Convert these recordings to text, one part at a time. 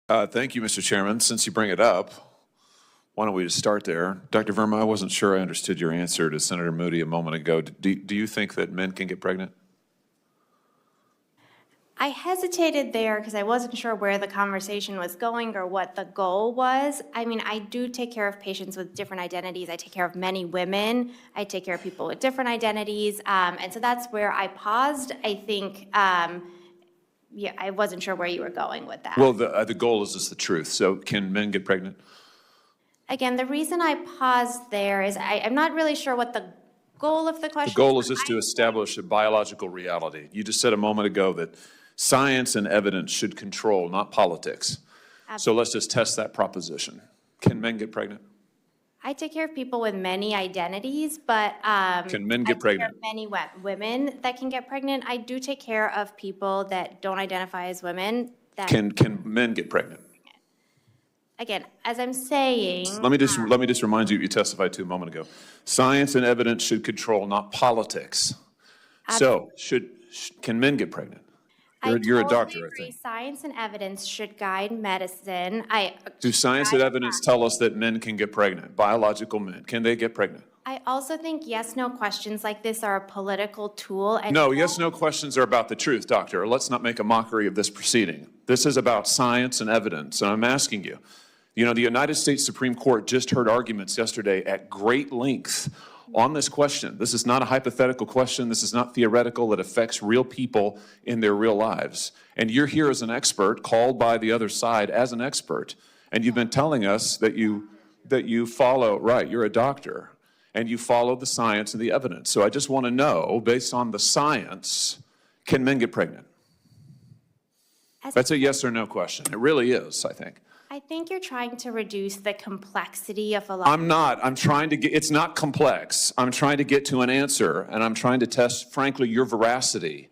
Thank you, Mr. Chairman. Since you bring it up, why don't we just start there? Dr. Verma, I wasn't sure I understood your answer to Senator Moody a moment ago. Do you think that men can get pregnant? I hesitated there because I wasn't sure where the conversation was going or what the goal was. I mean, I do take care of patients with different identities. I take care of many women. I take care of people with different identities. And so that's where I paused. I think, yeah, I wasn't sure where you were going with that. Well, the goal is just the truth. So can men get pregnant? Again, the reason I paused there is I'm not really sure what the goal of the question is. The goal is just to establish a biological reality. You just said a moment ago that science and evidence should control, not politics. Absolutely. So let's just test that proposition. Can men get pregnant? I take care of people with many identities, but can men get pregnant? I take care of many women that can get pregnant. I do take care of people that don't identify as women. That Can men get pregnant? Again, as I'm saying, let me just remind you what you testified to a moment ago. Science and evidence should control, not politics. So can men get pregnant? You're a doctor, agree. I think. Science and evidence should guide medicine. Do science and evidence tell us that men can get pregnant? Biological men, can they get pregnant? I also think yes/no questions like this are a political tool. And no, yes/no questions are about the truth, doctor. Let's not make a mockery of this proceeding. This is about science and evidence, and I'm asking you. You know, the United States Supreme Court just heard arguments yesterday at great length on this question. This is not a hypothetical question. This is not theoretical. It affects real people in their real lives. And you're here as an expert, called by the other side as an expert. And you've been telling us that you follow, right, you're a doctor, and you follow the science and the evidence. So I just want to know, based on the science, can men get pregnant? That's a yes or no question. It really is, I think. I think you're trying to reduce the complexity of a lot. I'm not. I'm trying to get, it's not complex. I'm trying to get to an answer, and I'm trying to test, frankly, your veracity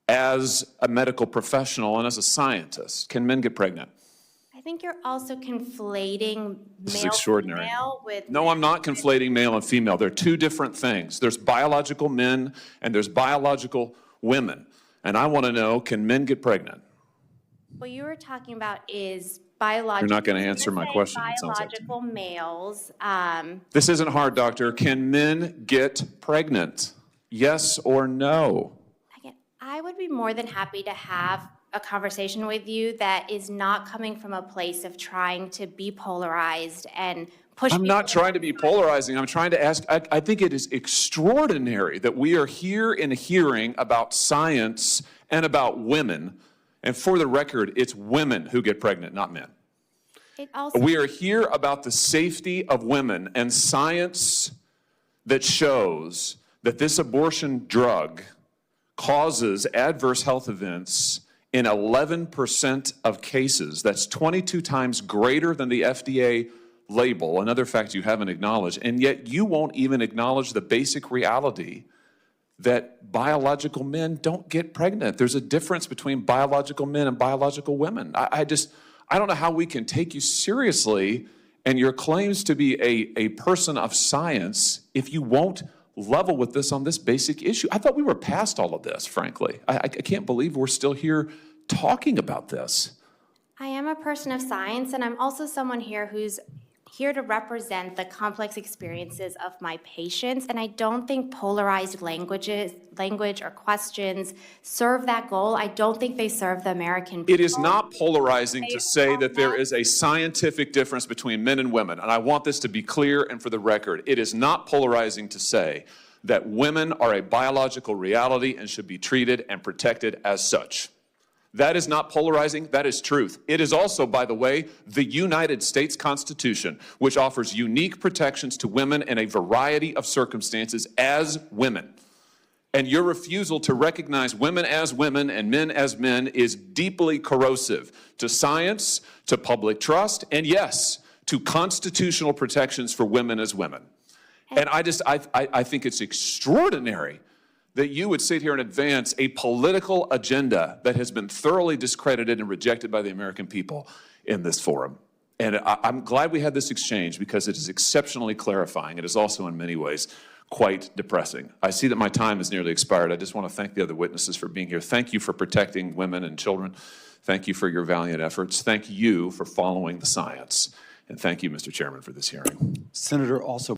as a medical professional and as a scientist. Can men get pregnant? I think you're also conflating this is extraordinary. Male with no, I'm not conflating male and female. They're two different things. There's biological men and there's biological women. And I want to know, can men get pregnant? What you were talking about is biological. You're not going to answer my question. Biological males. This isn't hard, doctor. Can men get pregnant? Yes or no? Again, I would be more than happy to have a conversation with you that is not coming from a place of trying to be polarized and push. I'm not trying to be polarizing. I'm trying to ask, I think it is extraordinary that we are here in a hearing about science and about women. And for the record, it's women who get pregnant, not men. We are here about the safety of women and science that shows that this abortion drug causes adverse health events in 11% of cases. That's 22 times greater than the FDA label, another fact you haven't acknowledged. And yet you won't even acknowledge the basic reality that biological men don't get pregnant. There's a difference between biological men and biological women. I don't know how we can take you seriously and your claims to be a person of science if you won't level with this on this basic issue. I thought we were past all of this, frankly. I can't believe we're still here talking about this. I am a person of science, and I'm also someone here who's here to represent the complex experiences of my patients, and I don't think polarized language or questions serve that goal. I don't think they serve the American people. It is not polarizing to say that there is a scientific difference between men and women, and I want this to be clear and for the record. It is not polarizing to say that women are a biological reality and should be treated and protected as such. That is not polarizing, that is truth. It is also, by the way, the United States Constitution, which offers unique protections to women in a variety of circumstances as women. And your refusal to recognize women as women and men as men is deeply corrosive to science, to public trust, and yes, to constitutional protections for women as women. And I think it's extraordinary that you would sit here and advance a political agenda that has been thoroughly discredited and rejected by the American people in this forum. And I'm glad we had this exchange because it is exceptionally clarifying. It is also in many ways quite depressing. I see that my time has nearly expired. I just want to thank the other witnesses for being here. Thank you for protecting women and children. Thank you for your valiant efforts. Thank you for following the science. And thank you, Mr. Chairman, for this hearing. Senator, also